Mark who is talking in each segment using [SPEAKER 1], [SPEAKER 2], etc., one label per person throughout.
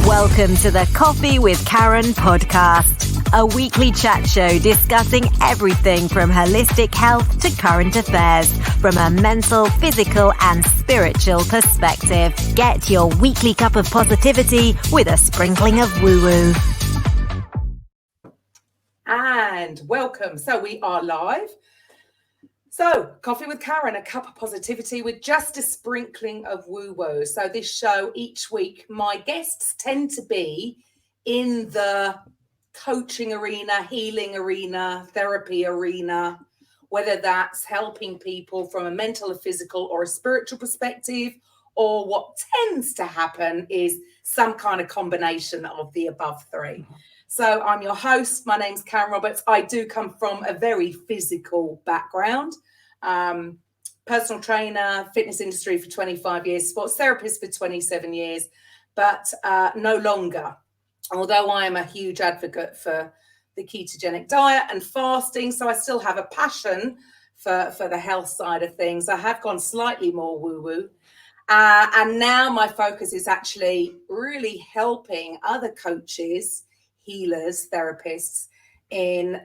[SPEAKER 1] Welcome to the Coffee with Karen podcast, a weekly chat show discussing everything from holistic health to current affairs from a mental, physical, and spiritual perspective. Get your weekly cup of positivity with a sprinkling of woo-woo.
[SPEAKER 2] And welcome. So we are live. So, Coffee with Karen, a cup of positivity with just a sprinkling of woo-woo. So this show each week, my guests tend to be in the coaching arena, healing arena, therapy arena, whether that's helping people from a mental, a physical, or a spiritual perspective, or what tends to happen is some kind of combination of the above three. So I'm your host. My name's Karen Roberts. I do come from a very physical background. Personal trainer, fitness industry for 25 years, sports therapist for 27 years, but no longer. Although I am a huge advocate for the ketogenic diet and fasting, so I still have a passion for the health side of things. I have gone slightly more woo-woo. And now my focus is actually really helping other coaches, healers, therapists in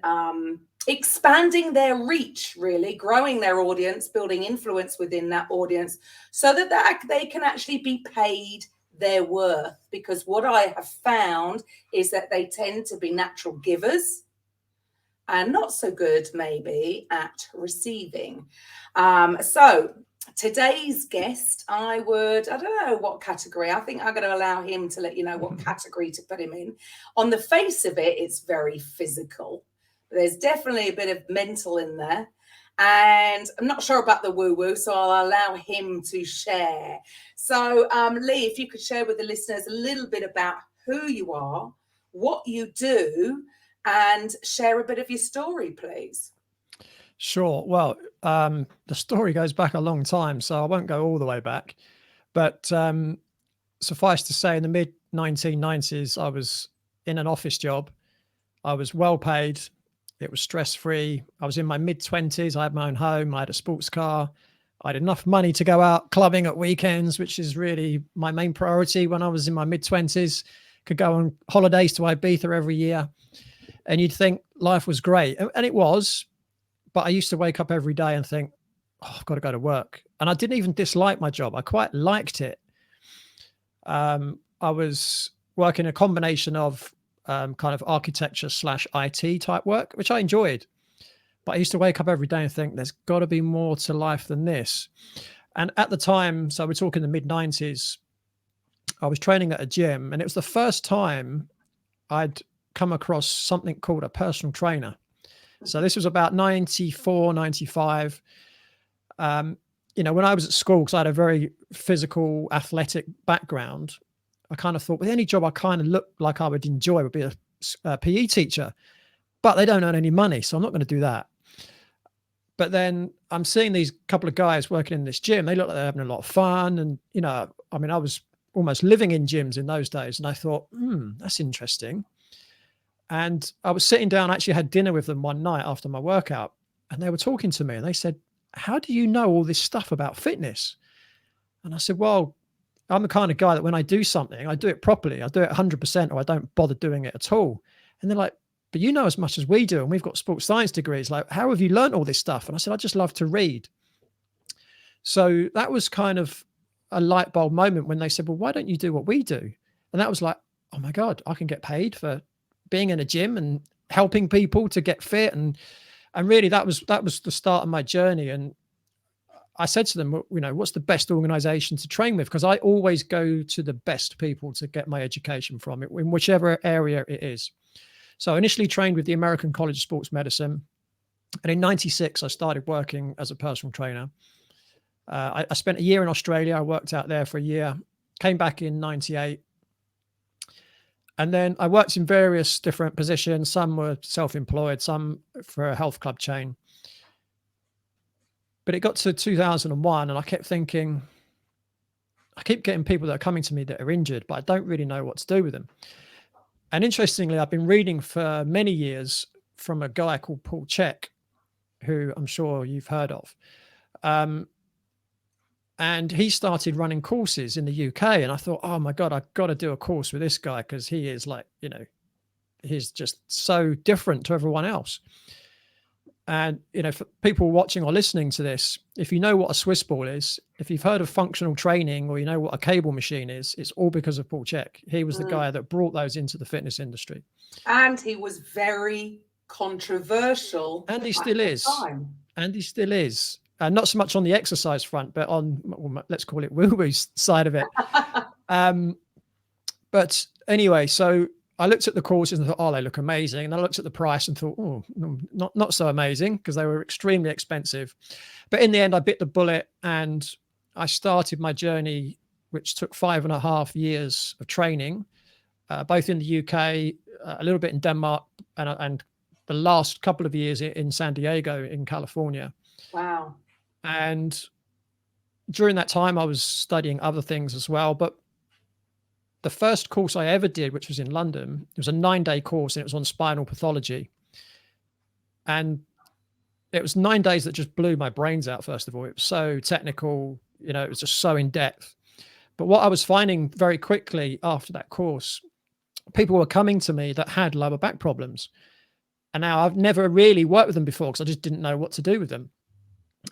[SPEAKER 2] expanding their reach, really growing their audience, building influence within that audience so that they can actually be paid their worth. Because what I have found is that they tend to be natural givers and not so good maybe at receiving. So today's guest, I don't know what category. I think I'm going to allow him to let you know what category to put him in. On the face of it, it's very physical. There's definitely a bit of mental in there. And I'm not sure about the woo-woo, so I'll allow him to share. So, Lee, if you could share with the listeners a little bit about who you are, what you do, and share a bit of your story, please.
[SPEAKER 3] Sure. Well, the story goes back a long time, so I won't go all the way back. But suffice to say, in the mid-1990s, I was in an office job. I was well paid. It was stress-free. I was in my mid-20s. I had my own home. I had a sports car. I had enough money to go out clubbing at weekends, which is really my main priority when I was in my mid-20s. Could go on holidays to Ibiza every year. And you'd think life was great. And it was. But I used to wake up every day and think, oh, I've got to go to work. And I didn't even dislike my job. I quite liked it. I was working a combination of kind of architecture / IT type work, which I enjoyed. But I used to wake up every day and think there's got to be more to life than this. And at the time, so we're talking the mid-90s, I was training at a gym, and it was the first time I'd come across something called a personal trainer. So this was about 94, 95. When I was at school, because I had a very physical, athletic background, I kind of thought, with any job I kind of looked like I would enjoy would be a PE teacher. But they don't earn any money, so I'm not going to do that. But then I'm seeing these couple of guys working in this gym. They look like they're having a lot of fun. And, I was almost living in gyms in those days. And I thought, that's interesting. And I was sitting down, I actually had dinner with them one night after my workout, and they were talking to me and they said, how do you know all this stuff about fitness? And I said, well, I'm the kind of guy that when I do something, I do it properly. I do it 100% or I don't bother doing it at all. And they're like, but you know as much as we do, and we've got sports science degrees. Like, how have you learned all this stuff? And I said, I just love to read. So that was kind of a light bulb moment when they said, well, why don't you do what we do? And that was like, oh my God, I can get paid for being in a gym and helping people to get fit. And really that was the start of my journey. And I said to them, what's the best organization to train with? Because I always go to the best people to get my education from it, in whichever area it is. So I initially trained with the American College of Sports Medicine. And in 96, I started working as a personal trainer. I spent a year in Australia. I worked out there for a year, came back in 98. And then I worked in various different positions. Some were self-employed, some for a health club chain. But it got to 2001 and I kept thinking, I keep getting people that are coming to me that are injured, but I don't really know what to do with them. And interestingly, I've been reading for many years from a guy called Paul Chek, who I'm sure you've heard of. And And he started running courses in the UK. And I thought, oh my God, I've got to do a course with this guy because he is like, he's just so different to everyone else. And, for people watching or listening to this, if you know what a Swiss ball is, if you've heard of functional training or you know what a cable machine is, it's all because of Paul Chek. He was the guy that brought those into the fitness industry.
[SPEAKER 2] And he was very controversial.
[SPEAKER 3] And he still is. And he still is. Not so much on the exercise front, but on, let's call it woo-woo side of it. But anyway, so I looked at the courses and thought, oh, they look amazing. And I looked at the price and thought, oh, not so amazing, because they were extremely expensive. But in the end, I bit the bullet and I started my journey, which took 5.5 years of training, both in the UK, a little bit in Denmark, and the last couple of years in San Diego in California.
[SPEAKER 2] Wow.
[SPEAKER 3] And during that time, I was studying other things as well. But the first course I ever did, which was in London, it was a 9-day course and it was on spinal pathology. And it was 9 days that just blew my brains out, first of all. It was so technical, it was just so in depth. But what I was finding very quickly after that course, people were coming to me that had lower back problems. And now I've never really worked with them before because I just didn't know what to do with them.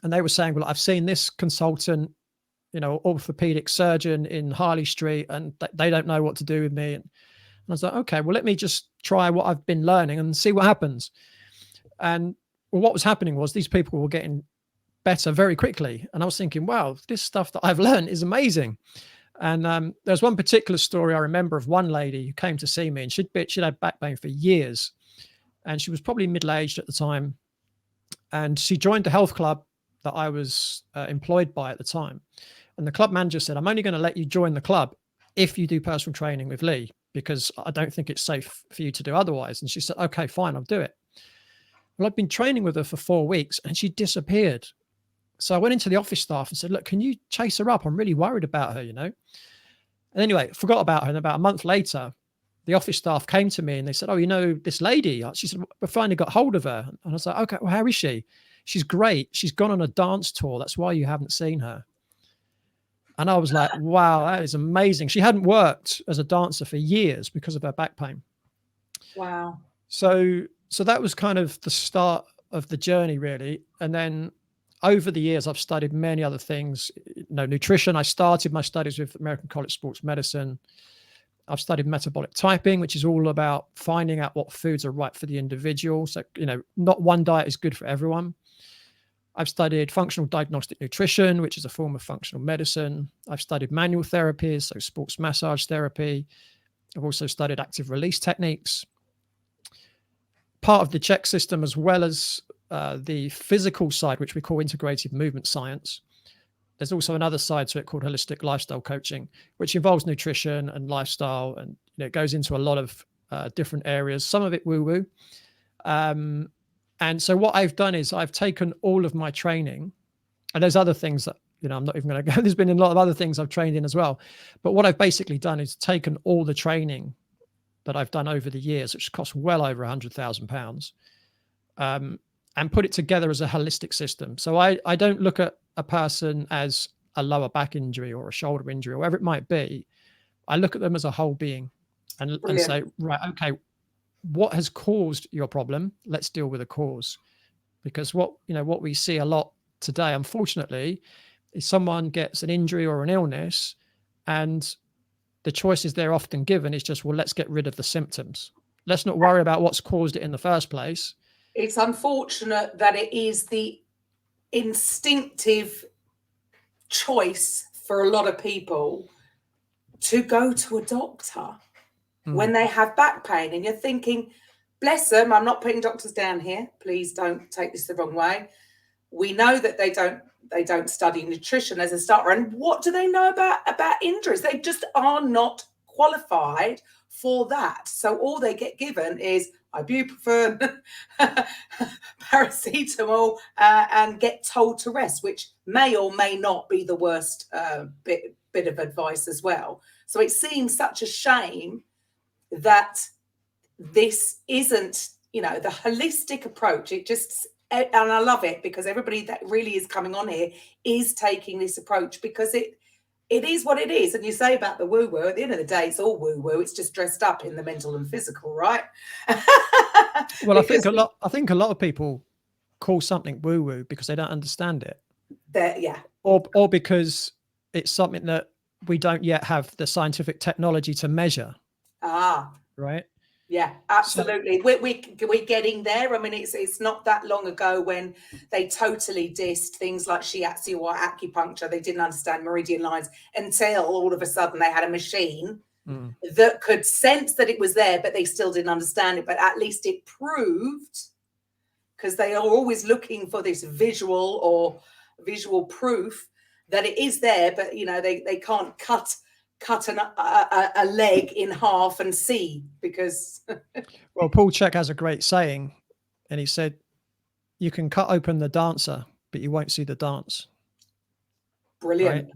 [SPEAKER 3] And they were saying, well, I've seen this consultant, orthopedic surgeon in Harley Street, and they don't know what to do with me. And I was like, okay, well, let me just try what I've been learning and see what happens. And what was happening was these people were getting better very quickly. And I was thinking, wow, this stuff that I've learned is amazing. And there's one particular story I remember of one lady who came to see me, and she'd had back pain for years. And she was probably middle-aged at the time. And she joined the health club that I was employed by at the time. And the club manager said, I'm only going to let you join the club if you do personal training with Lee, because I don't think it's safe for you to do otherwise. And she said, okay, fine, I'll do it. Well, I've been training with her for 4 weeks and she disappeared. So I went into the office staff and said, look, can you chase her up? I'm really worried about her, And anyway, forgot about her. And about a month later, the office staff came to me and they said, oh, this lady, she said, we finally got hold of her. And I was like, okay, well, how is she? She's great. She's gone on a dance tour. That's why you haven't seen her. And I was like, wow, that is amazing. She hadn't worked as a dancer for years because of her back pain.
[SPEAKER 2] Wow.
[SPEAKER 3] So that was kind of the start of the journey, really. And then over the years, I've studied many other things. Nutrition. I started my studies with American College of Sports Medicine. I've studied metabolic typing, which is all about finding out what foods are right for the individual. So, not one diet is good for everyone. I've studied functional diagnostic nutrition, which is a form of functional medicine. I've studied manual therapies, so sports massage therapy. I've also studied active release techniques. Part of the Chek system, as well as the physical side, which we call integrated movement science. There's also another side to it called holistic lifestyle coaching, which involves nutrition and lifestyle. And it goes into a lot of different areas, some of it woo-woo. And so what I've done is I've taken all of my training, and there's other things that, I'm not even going to go. There's been a lot of other things I've trained in as well. But what I've basically done is taken all the training that I've done over the years, which costs well over £100,000, and put it together as a holistic system. So I don't look at a person as a lower back injury or a shoulder injury or whatever it might be. I look at them as a whole being and say, right, okay, what has caused your problem? Let's deal with the cause. Because what we see a lot today, unfortunately, is someone gets an injury or an illness, and the choices they're often given is just, well, let's get rid of the symptoms. Let's not worry about what's caused it in the first place.
[SPEAKER 2] It's unfortunate that it is the instinctive choice for a lot of people to go to a doctor when they have back pain, and you're thinking, bless them, I'm not putting doctors down here, please don't take this the wrong way. We know that they don't study nutrition as a starter, and what do they know about injuries? They just are not qualified for that. So all they get given is ibuprofen, paracetamol, and get told to rest, which may or may not be the worst bit of advice as well. So it seems such a shame that this isn't, the holistic approach. It just And I love it because everybody that really is coming on here is taking this approach, because it is what it is. And you say about the woo-woo, at the end of the day, it's all woo-woo. It's just dressed up in the mental and physical, right?
[SPEAKER 3] Well, I think a lot of people call something woo-woo because they don't understand it.
[SPEAKER 2] Yeah.
[SPEAKER 3] Or because it's something that we don't yet have the scientific technology to measure. Right.
[SPEAKER 2] Yeah, absolutely. So, we're getting there. I mean, it's not that long ago when they totally dissed things like shiatsu or acupuncture. They didn't understand meridian lines until all of a sudden they had a machine that could sense that it was there, but they still didn't understand it. But at least it proved, because they are always looking for this visual proof that it is there, but they can't cut a leg in half and see, because
[SPEAKER 3] well, Paul Chek has a great saying, and he said, you can cut open the dancer, but you won't see the dance.
[SPEAKER 2] Brilliant.
[SPEAKER 3] Right?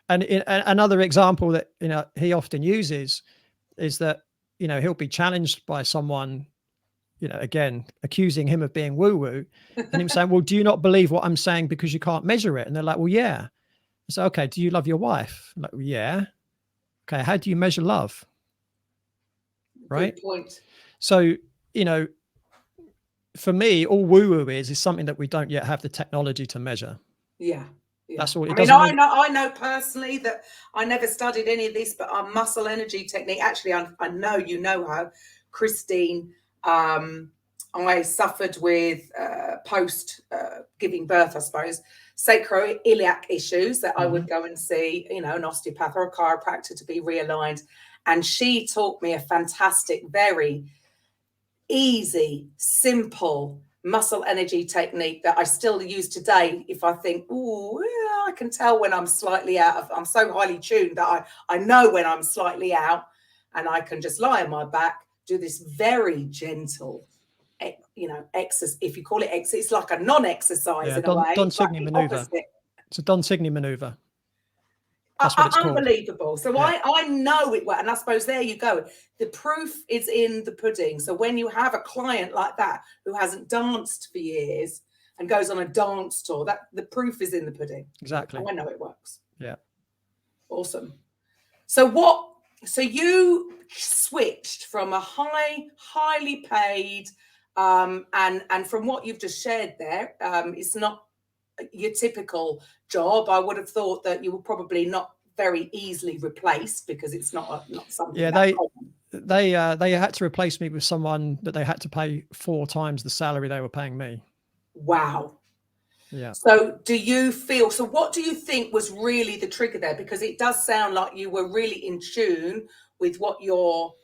[SPEAKER 3] And another example that he often uses is that he'll be challenged by someone, again accusing him of being woo-woo, and him saying, well, do you not believe what I'm saying because you can't measure it? And they're like, well, yeah. So, okay, do you love your wife? I'm like, well, yeah. Okay, how do you measure love? Right.
[SPEAKER 2] Good point.
[SPEAKER 3] So, for me, all woo-woo is something that we don't yet have the technology to measure.
[SPEAKER 2] Yeah.
[SPEAKER 3] That's all.
[SPEAKER 2] I mean, I know personally that I never studied any of this, but our muscle energy technique, actually, I know you know her, Christine. I suffered with post giving birth, I suppose, sacroiliac issues that I would go and see, an osteopath or a chiropractor to be realigned. And she taught me a fantastic, very easy, simple muscle energy technique that I still use today. If I think, I can tell when I'm slightly out I'm so highly tuned that I know when I'm slightly out, and I can just lie on my back, do this very gentle, exercise. If you call it exercise, it's like a non-exercise in a way.
[SPEAKER 3] Don Signy maneuver. It's a Don Signy maneuver.
[SPEAKER 2] That's what it's unbelievable called. So yeah. I know it well, and I suppose there you go. The proof is in the pudding. So when you have a client like that who hasn't danced for years and goes on a dance tour, that the proof is in the pudding.
[SPEAKER 3] Exactly.
[SPEAKER 2] I know it works.
[SPEAKER 3] Yeah.
[SPEAKER 2] Awesome. So you switched from a highly paid, and from what you've just shared there, it's not your typical job. I would have thought that you were probably not very easily replaced, because it's not something.
[SPEAKER 3] Yeah, they had to replace me with someone that they had to pay 4 times the salary they were paying me.
[SPEAKER 2] Wow.
[SPEAKER 3] Yeah.
[SPEAKER 2] So what do you think was really the trigger there? Because it does sound like you were really in tune with what you're,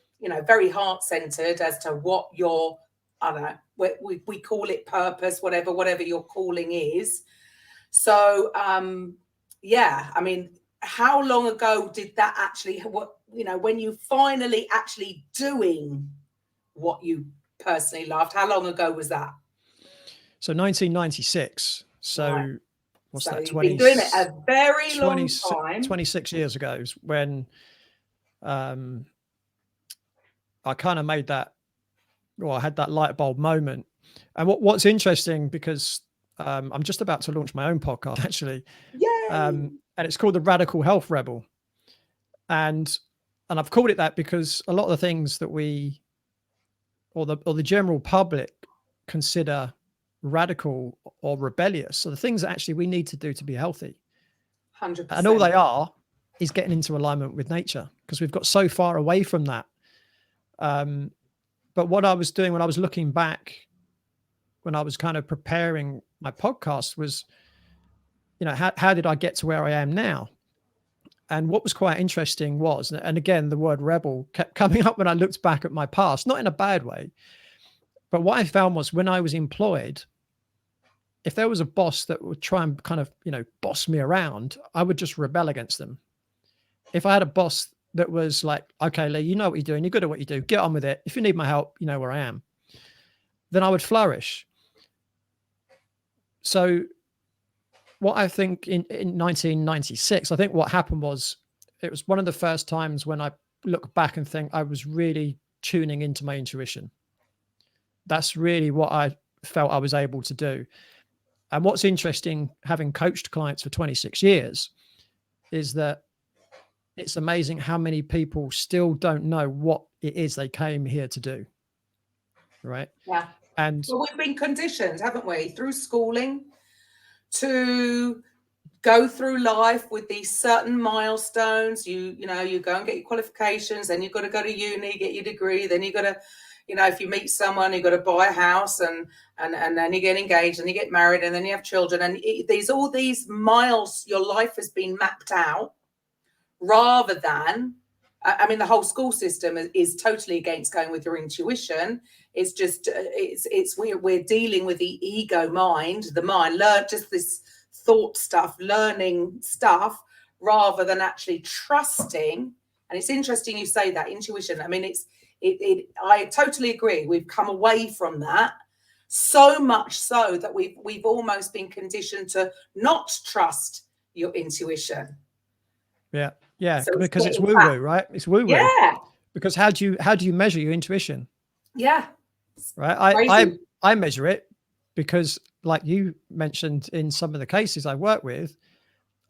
[SPEAKER 2] very heart-centered as to what your, I don't know, we call it purpose, whatever your calling is. So, I mean, how long ago did that actually, when you finally actually doing what you personally loved, how long ago was that?
[SPEAKER 3] So 1996. So right. What's that?
[SPEAKER 2] You've been doing it a very long time.
[SPEAKER 3] 26 years ago is when I kind of made that, I had that light bulb moment. And what's interesting, because I'm just about to launch my own podcast, actually.
[SPEAKER 2] Yay!
[SPEAKER 3] And it's called The Radical Health Rebel. And I've called it that because a lot of the things that we, or the general public, consider radical or rebellious are the things that actually we need to do to be healthy.
[SPEAKER 2] 100%.
[SPEAKER 3] And all they are is getting into alignment with nature, because we've got so far away from that. But what I was doing when I was looking back, when I was kind of preparing my podcast, was, how did I get to where I am now? And what was quite interesting was, and again, the word rebel kept coming up when I looked back at my past, not in a bad way. But what I found was, when I was employed, if there was a boss that would try and kind of, boss me around, I would just rebel against them. If I had a boss that was like, okay, Lee, you know what you're doing, you're good at what you do, get on with it. If you need my help, you know where I am. Then I would flourish. So what I think in 1996, I think what happened was, it was one of the first times when I look back and think I was really tuning into my intuition. That's really what I felt I was able to do. And what's interesting, having coached clients for 26 years, is that it's amazing how many people still don't know what it is they came here to do. Right.
[SPEAKER 2] Yeah.
[SPEAKER 3] And
[SPEAKER 2] well, we've been conditioned, haven't we, through schooling to go through life with these certain milestones. You know, you go and get your qualifications, then you've got to go to uni, get your degree, then you've got to, you know, if you meet someone, you've got to buy a house, and then you get engaged and you get married, and then you have children, and all these miles, your life has been mapped out, rather than, I mean, the whole school system is totally against going with your intuition. It's just, we're dealing with the ego mind, learn just this thought stuff, learning stuff, rather than actually trusting. And it's interesting you say that, intuition. I mean, I totally agree. We've come away from that, so much so that we've almost been conditioned to not trust your intuition.
[SPEAKER 3] Yeah. Yeah,
[SPEAKER 2] So
[SPEAKER 3] because it's woo-woo, right? It's woo-woo.
[SPEAKER 2] Yeah.
[SPEAKER 3] Because how do you measure your intuition?
[SPEAKER 2] Yeah.
[SPEAKER 3] Right. I measure it because, like you mentioned, in some of the cases I work with,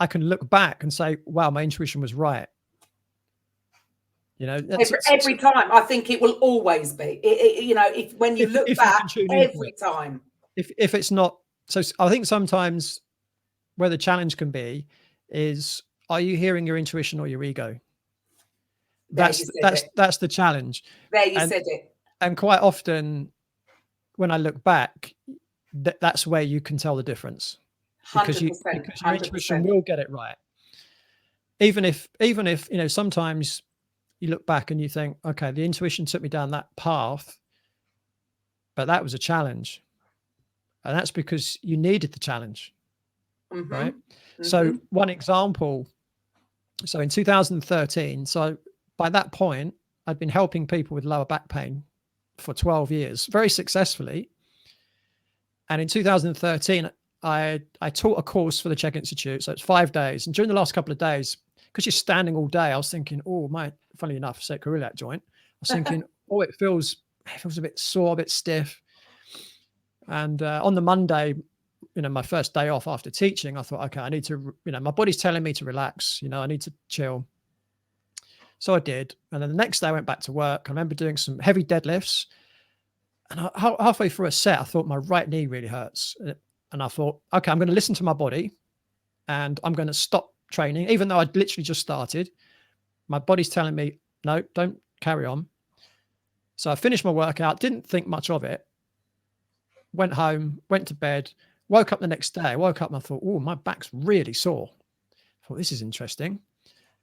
[SPEAKER 3] I can look back and say, wow, my intuition was right. You know,
[SPEAKER 2] every time. I think it will always be. You know, when you look back, every time.
[SPEAKER 3] If it's not, so I think sometimes where the challenge can be is, are you hearing your intuition or your ego? That's the challenge.
[SPEAKER 2] There you said it.
[SPEAKER 3] And quite often, when I look back, that's where you can tell the difference, because your intuition will get it right. Even if you know, sometimes you look back and you think, okay, the intuition took me down that path, but that was a challenge, and that's because you needed the challenge, right? So one example. So in 2013, so by that point, I'd been helping people with lower back pain for 12 years, very successfully. And in 2013, I taught a course for the Czech Institute. So it's 5 days. And during the last couple of days, because you're standing all day, I was thinking, oh, funny enough, sacroiliac joint. I was thinking, oh, it feels a bit sore, a bit stiff. And on the Monday, you know, my first day off after teaching, I thought, okay, I need to, you know, my body's telling me to relax, you know, I need to chill. So I did. And then the next day I went back to work. I remember doing some heavy deadlifts, and halfway through a set, I thought my right knee really hurts. And I thought, okay, I'm going to listen to my body and I'm going to stop training, even though I'd literally just started. My body's telling me, no, don't carry on. So I finished my workout, didn't think much of it, went home, went to bed. Woke up the next day, and I thought, oh, my back's really sore. I thought, this is interesting.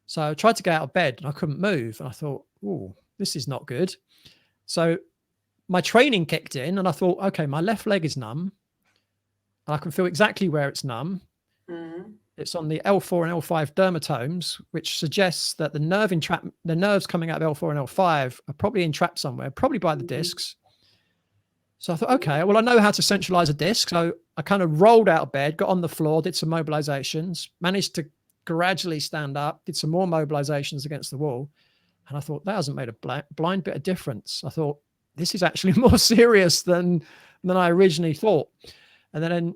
[SPEAKER 3] So I tried to get out of bed and I couldn't move. And I thought, oh, this is not good. So my training kicked in and I thought, okay, my left leg is numb. And I can feel exactly where it's numb. It's on the L4 and L5 dermatomes, which suggests that the nerves coming out of L4 and L5 are probably entrapped somewhere, probably by the discs. So I thought, okay, well, I know how to centralize a disc. So I kind of rolled out of bed, got on the floor, did some mobilizations, managed to gradually stand up, did some more mobilizations against the wall. And I thought, that hasn't made a blind bit of difference. I thought, this is actually more serious than I originally thought. And then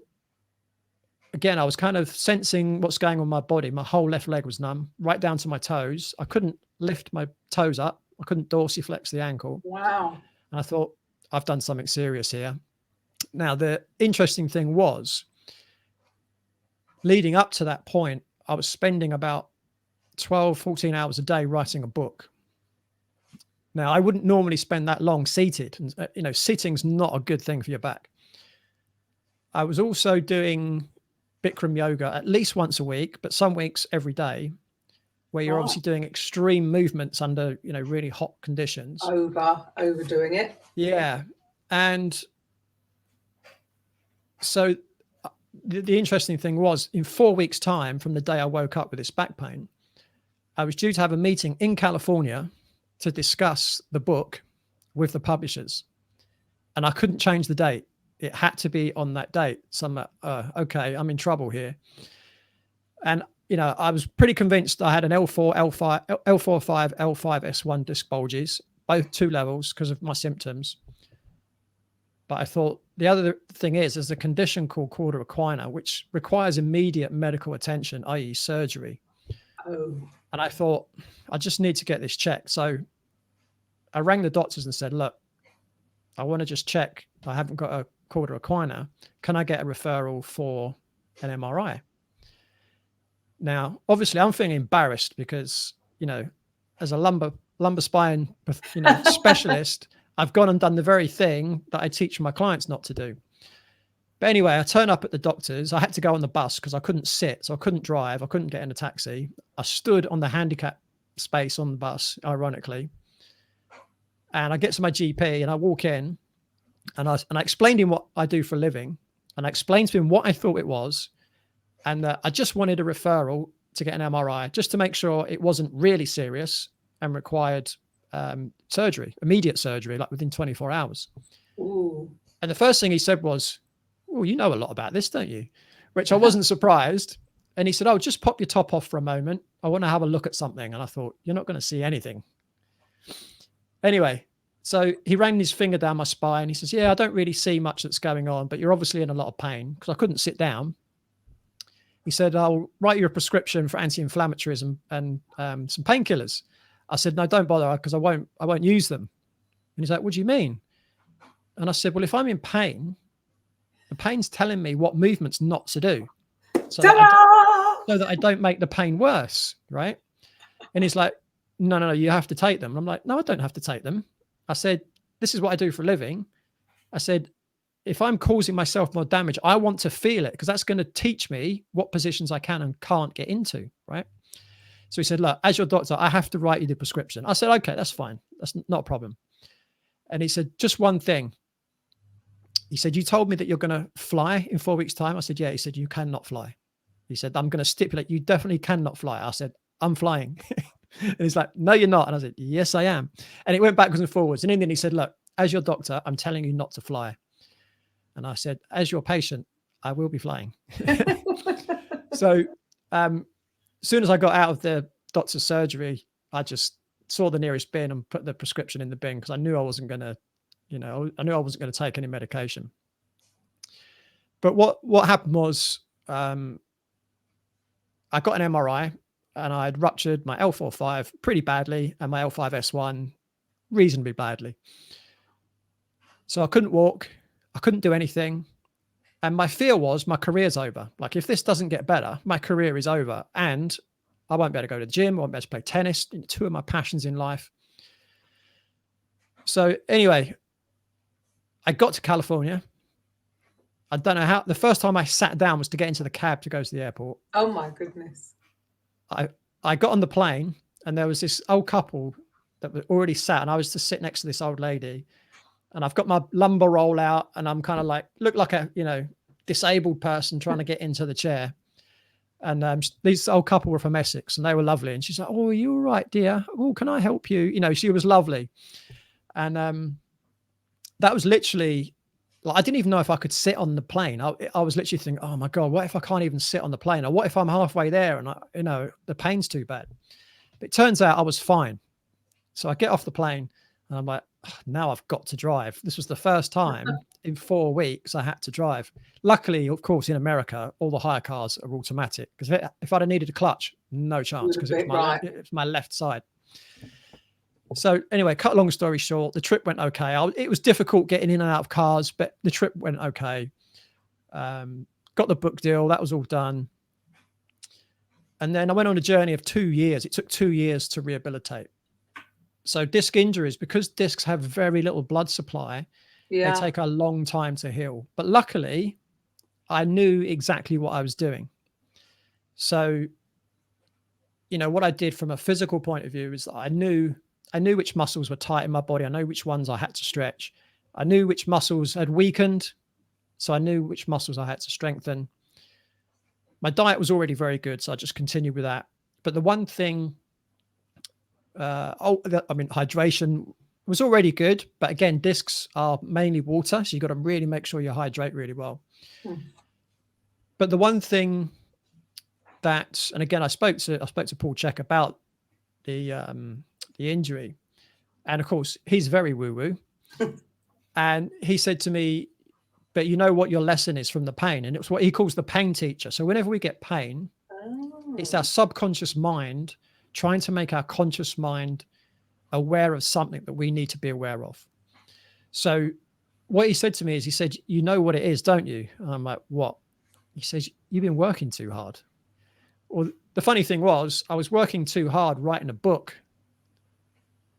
[SPEAKER 3] again, I was kind of sensing what's going on in my body. My whole left leg was numb, right down to my toes. I couldn't lift my toes up. I couldn't dorsiflex the ankle.
[SPEAKER 2] Wow.
[SPEAKER 3] And I thought, I've done something serious here. Now, the interesting thing was, leading up to that point, I was spending about 12, 14 hours a day writing a book. Now, I wouldn't normally spend that long seated. And, you know, sitting's not a good thing for your back. I was also doing Bikram yoga at least once a week, but some weeks every day, where you're obviously doing extreme movements under, you know, really hot conditions.
[SPEAKER 2] Overdoing it.
[SPEAKER 3] Yeah. And so the interesting thing was, in 4 weeks' time from the day I woke up with this back pain, I was due to have a meeting in California to discuss the book with the publishers. And I couldn't change the date. It had to be on that date. So I'm like, okay, I'm in trouble here. And, you know, I was pretty convinced I had an L4,5, L5, S1 disc bulges, both 2 levels because of my symptoms. But I thought the other thing is there's a condition called cauda equina, which requires immediate medical attention, i.e. surgery.
[SPEAKER 2] Oh.
[SPEAKER 3] And I thought, I just need to get this checked. So I rang the doctors and said, look, I want to just check. I haven't got a cauda equina. Can I get a referral for an MRI? Now, obviously, I'm feeling embarrassed because, as a lumbar spine, specialist, I've gone and done the very thing that I teach my clients not to do. But anyway, I turn up at the doctor's. I had to go on the bus because I couldn't sit, so I couldn't drive. I couldn't get in a taxi. I stood on the handicap space on the bus, ironically. And I get to my GP and I walk in and I explained to him what I do for a living. And I explained to him what I thought it was. And I just wanted a referral to get an MRI just to make sure it wasn't really serious and required surgery, immediate surgery, like within 24 hours.
[SPEAKER 2] Ooh.
[SPEAKER 3] And the first thing he said was, oh, you know a lot about this, don't you? Which I wasn't surprised. And he said, oh, just pop your top off for a moment. I want to have a look at something. And I thought, you're not going to see anything. Anyway, so he ran his finger down my spine. He says, yeah, I don't really see much that's going on, but you're obviously in a lot of pain, because I couldn't sit down. He said, I'll write you a prescription for anti-inflammatories and some painkillers. I said, no, don't bother, because I won't use them. And he's like, what do you mean? And I said, well, if I'm in pain, the pain's telling me what movements not to do so that I don't make the pain worse, right? And he's like, no, you have to take them. And I'm like, no, I don't have to take them. I said, this is what I do for a living. I said, if I'm causing myself more damage, I want to feel it, because that's going to teach me what positions I can and can't get into, right? So he said, look, as your doctor, I have to write you the prescription. I said, okay, that's fine. That's not a problem. And he said, just one thing. He said, you told me that you're going to fly in 4 weeks' time. I said, yeah. He said, you cannot fly. He said, I'm going to stipulate you definitely cannot fly. I said, I'm flying. And he's like, no, you're not. And I said, yes, I am. And it went backwards and forwards. And in the end, he said, look, as your doctor, I'm telling you not to fly. And I said, as your patient, I will be flying. So as soon as I got out of the doctor's surgery, I just saw the nearest bin and put the prescription in the bin, because I knew I wasn't going to, I knew I wasn't going to take any medication. But what happened was I got an MRI and I had ruptured my L4-5 pretty badly and my L5-S1 reasonably badly. So I couldn't walk. I couldn't do anything. And my fear was my career's over. Like, if this doesn't get better, my career is over. And I won't be able to go to the gym. I won't be able to play tennis, two of my passions in life. So anyway, I got to California. I don't know how. The first time I sat down was to get into the cab to go to the airport.
[SPEAKER 2] Oh my goodness.
[SPEAKER 3] I got on the plane and there was this old couple that were already sat, and I was to sit next to this old lady. And I've got my lumbar roll out and I'm kind of like, look like a, disabled person trying to get into the chair. And these old couple were from Essex and they were lovely. And she's like, oh, are you all right, dear? Oh, can I help you? She was lovely. And that was literally, like, I didn't even know if I could sit on the plane. I was literally thinking, oh my God, what if I can't even sit on the plane? Or what if I'm halfway there and the pain's too bad? But it turns out I was fine. So I get off the plane and I'm like, now I've got to drive. This was the first time in 4 weeks I had to drive. Luckily, of course, in America, all the hire cars are automatic, because if I'd have needed a clutch, no chance, because it's my left side. So anyway, cut a long story short, the trip went okay. It was difficult getting in and out of cars, but the trip went okay. Got the book deal. That was all done. And then I went on a journey of 2 years. It took 2 years to rehabilitate. So disc injuries, because discs have very little blood supply, they take a long time to heal. But luckily, I knew exactly what I was doing. So, what I did from a physical point of view is I knew which muscles were tight in my body. I know which ones I had to stretch. I knew which muscles had weakened. So I knew which muscles I had to strengthen. My diet was already very good, so I just continued with that. But the one thing, hydration was already good, but again, discs are mainly water, so you've got to really make sure you hydrate really well. But the one thing that, and again, I spoke to Paul Check about the injury, and of course, he's very woo-woo. And he said to me, but you know what your lesson is from the pain? And it's what he calls the pain teacher. So whenever we get pain, it's our subconscious mind trying to make our conscious mind aware of something that we need to be aware of. So what he said to me is, he said, you know what it is, don't you? And I'm like, what? He says, you've been working too hard. Well, the funny thing was, I was working too hard writing a book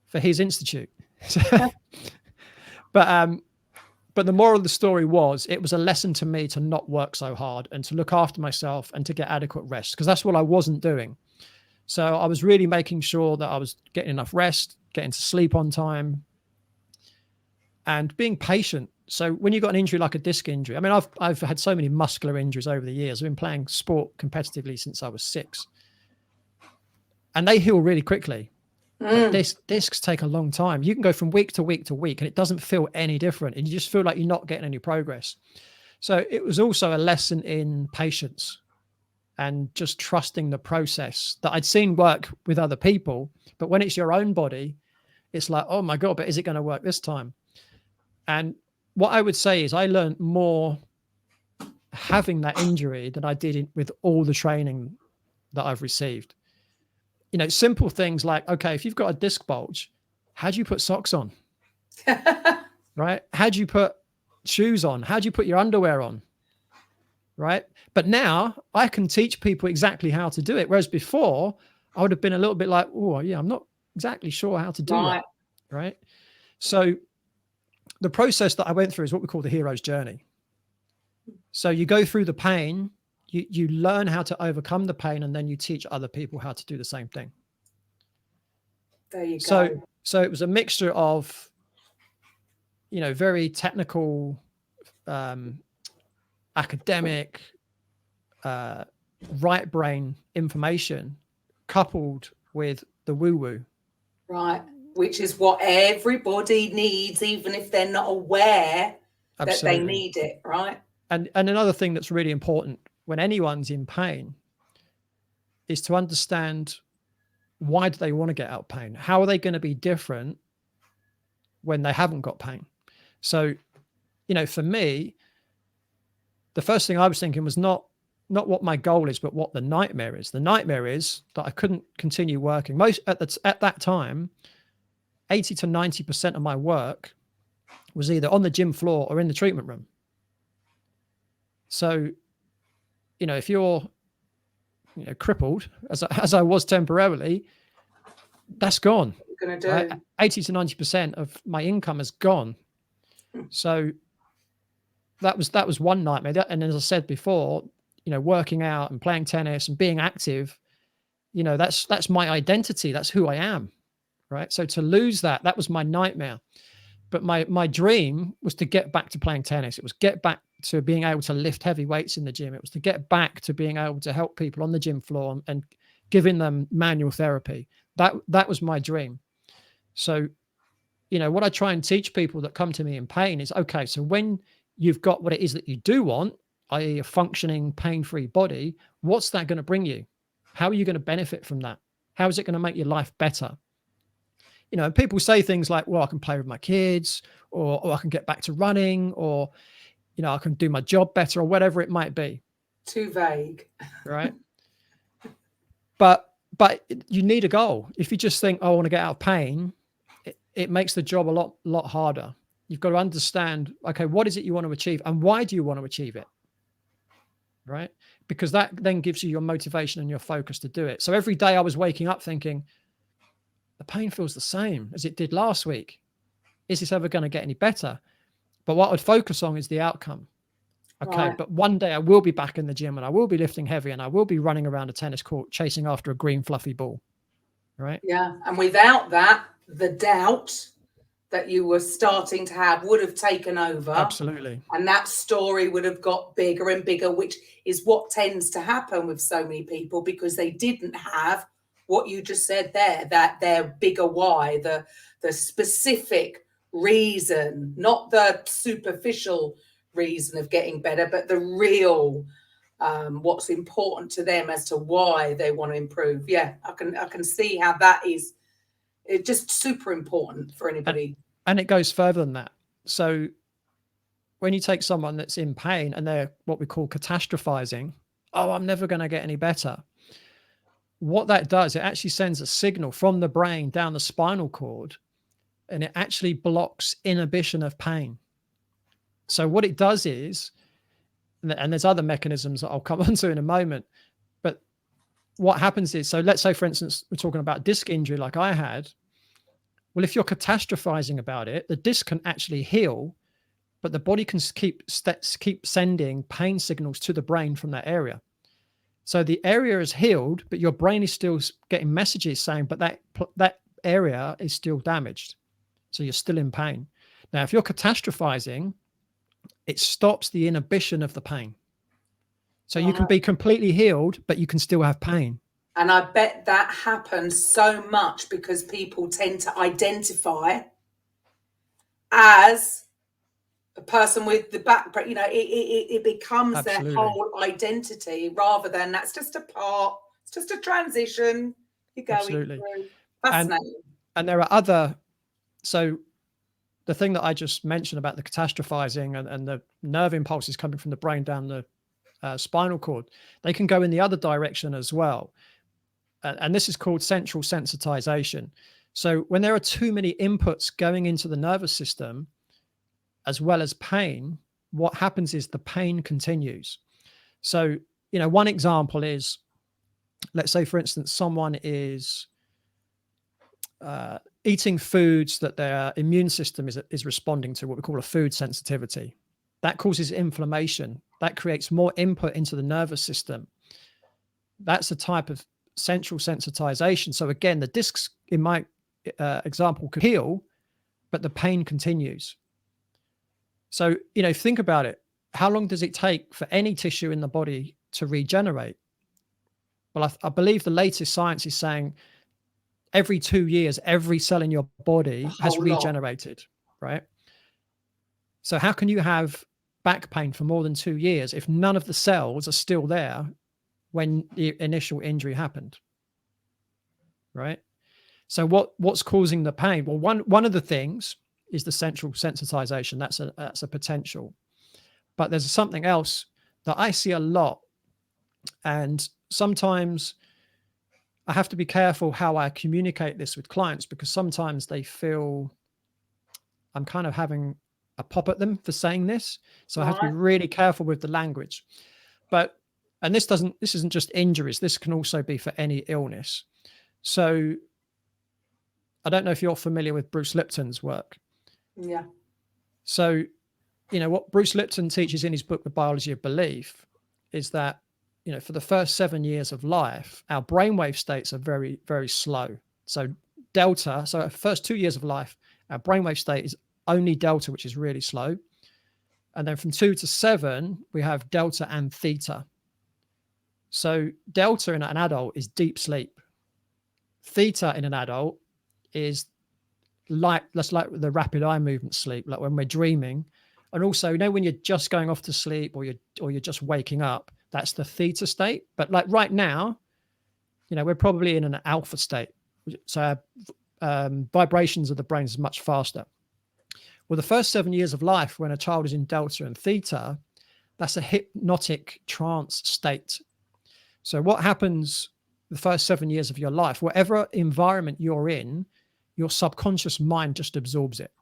[SPEAKER 3] for his institute. But the moral of the story was, it was a lesson to me to not work so hard and to look after myself and to get adequate rest, because that's what I wasn't doing. So I was really making sure that I was getting enough rest, getting to sleep on time, and being patient. So when you got an injury like a disc injury, I mean, I've had so many muscular injuries over the years. I've been playing sport competitively since I was 6, and they heal really quickly. But discs take a long time. You can go from week to week to week, and it doesn't feel any different, and you just feel like you're not getting any progress. So it was also a lesson in patience and just trusting the process that I'd seen work with other people. But when it's your own body, it's like, oh my God, but is it going to work this time? And what I would say is I learned more having that injury than I did with all the training that I've received. You know, simple things like, okay, if you've got a disc bulge, how do you put socks on? Right? How do you put shoes on? How do you put your underwear on? Right? But now I can teach people exactly how to do it. Whereas before, I would have been a little bit like, oh, yeah, I'm not exactly sure how to do that. Right? So the process that I went through is what we call the hero's journey. So you go through the pain, you learn how to overcome the pain, and then you teach other people how to do the same thing.
[SPEAKER 2] There you go.
[SPEAKER 3] So it was a mixture of, you know, very technical, academic, right brain information coupled with the woo-woo.
[SPEAKER 2] Right. Which is what everybody needs, even if they're not aware that they need it, right?
[SPEAKER 3] And another thing that's really important when anyone's in pain is to understand, why do they want to get out of pain? How are they going to be different when they haven't got pain? So, you know, for me, the first thing I was thinking was not what my goal is, but what the nightmare is. The nightmare is that I couldn't continue working. At that time, 80 to 90% of my work was either on the gym floor or in the treatment room. So, you know, if you're, you know, crippled, as I was temporarily, that's gone.
[SPEAKER 2] What you're going to do?
[SPEAKER 3] Right? 80 to 90% of my income is gone. So that was one nightmare. And as I said before, you know, working out and playing tennis and being active, you know, that's my identity. That's who I am. Right. So to lose that was my nightmare. But my dream was to get back to playing tennis. It was get back to being able to lift heavy weights in the gym. It was to get back to being able to help people on the gym floor and giving them manual therapy. That was my dream. So, you know, what I try and teach people that come to me in pain is, okay, so when you've got what it is that you do want, i.e. a functioning, pain-free body, what's that going to bring you? How are you going to benefit from that? How is it going to make your life better? You know, people say things like, well, I can play with my kids, or I can get back to running, or, you know, I can do my job better, or whatever it might be.
[SPEAKER 2] Too vague.
[SPEAKER 3] Right. But you need a goal. If you just think, oh, I want to get out of pain, it makes the job a lot harder. You've got to understand, okay, what is it you want to achieve, and why do you want to achieve it? Right? Because that then gives you your motivation and your focus to do it. So every day I was waking up thinking, the pain feels the same as it did last week. Is this ever going to get any better? But what I'd focus on is the outcome. Okay, right. But one day I will be back in the gym, and I will be lifting heavy, and I will be running around a tennis court chasing after a green fluffy ball. Right? Yeah.
[SPEAKER 2] And without that, the doubt that you were starting to have would have taken over.
[SPEAKER 3] Absolutely.
[SPEAKER 2] And that story would have got bigger and bigger, which is what tends to happen with so many people, because they didn't have what you just said there, that their bigger why, the specific reason, not the superficial reason of getting better, but the real what's important to them as to why they want to improve. Yeah, I can see how that is. It's just super important for anybody.
[SPEAKER 3] And it goes further than that. So when you take someone that's in pain and they're what we call catastrophizing, oh, I'm never going to get any better. What that does, it actually sends a signal from the brain down the spinal cord, and it actually blocks inhibition of pain. So what it does is, and there's other mechanisms that I'll come onto in a moment, but what happens is, so let's say, for instance, we're talking about disc injury like I had. Well, if you're catastrophizing about it, the disc can actually heal, but the body can keep sending pain signals to the brain from that area. So the area is healed, but your brain is still getting messages saying, but that area is still damaged. So you're still in pain. Now, if you're catastrophizing, it stops the inhibition of the pain. So you can be completely healed, but you can still have pain.
[SPEAKER 2] And I bet that happens so much because people tend to identify as a person with the background, you know, it becomes
[SPEAKER 3] Absolutely.
[SPEAKER 2] their whole identity rather than that's just a part, it's just a transition you're going
[SPEAKER 3] Absolutely.
[SPEAKER 2] through. Fascinating.
[SPEAKER 3] And there are other, so the thing that I just mentioned about the catastrophizing and the nerve impulses coming from the brain down the spinal cord, they can go in the other direction as well. And this is called central sensitization. So when there are too many inputs going into the nervous system, as well as pain, what happens is the pain continues. So, you know, one example is, let's say, for instance, someone is eating foods that their immune system is responding to, what we call a food sensitivity. That causes inflammation. That creates more input into the nervous system. That's a type of central sensitization. So again, the discs in my example could heal, but the pain continues. So, you know, think about it. How long does it take for any tissue in the body to regenerate? Well, I believe the latest science is saying every 2 years, every cell in your body has regenerated, right? So how can you have back pain for more than 2 years if none of the cells are still there when the initial injury happened, right? So what's causing the pain? Well, one of the things is the central sensitization. That's a potential. But there's something else that I see a lot. And sometimes I have to be careful how I communicate this with clients, because sometimes they feel I'm kind of having a pop at them for saying this. So I have to be really careful with the language. And this isn't just injuries. This can also be for any illness. So I don't know if you're familiar with Bruce Lipton's work.
[SPEAKER 2] Yeah.
[SPEAKER 3] So, you know, what Bruce Lipton teaches in his book, The Biology of Belief, is that, you know, for the first 7 years of life, our brainwave states are very, very slow. So delta, so first 2 years of life, our brainwave state is only delta, which is really slow. And then from 2 to 7, we have delta and theta. So delta in an adult is deep sleep. Theta in an adult is like the rapid eye movement sleep, like when we're dreaming. And also, you know, when you're just going off to sleep or you're just waking up, that's the theta state. But like right now, you know, we're probably in an alpha state. So vibrations of the brain is much faster. Well, the first 7 years of life, when a child is in delta and theta, that's a hypnotic trance state. So what happens the first 7 years of your life, whatever environment you're in, your subconscious mind just absorbs it.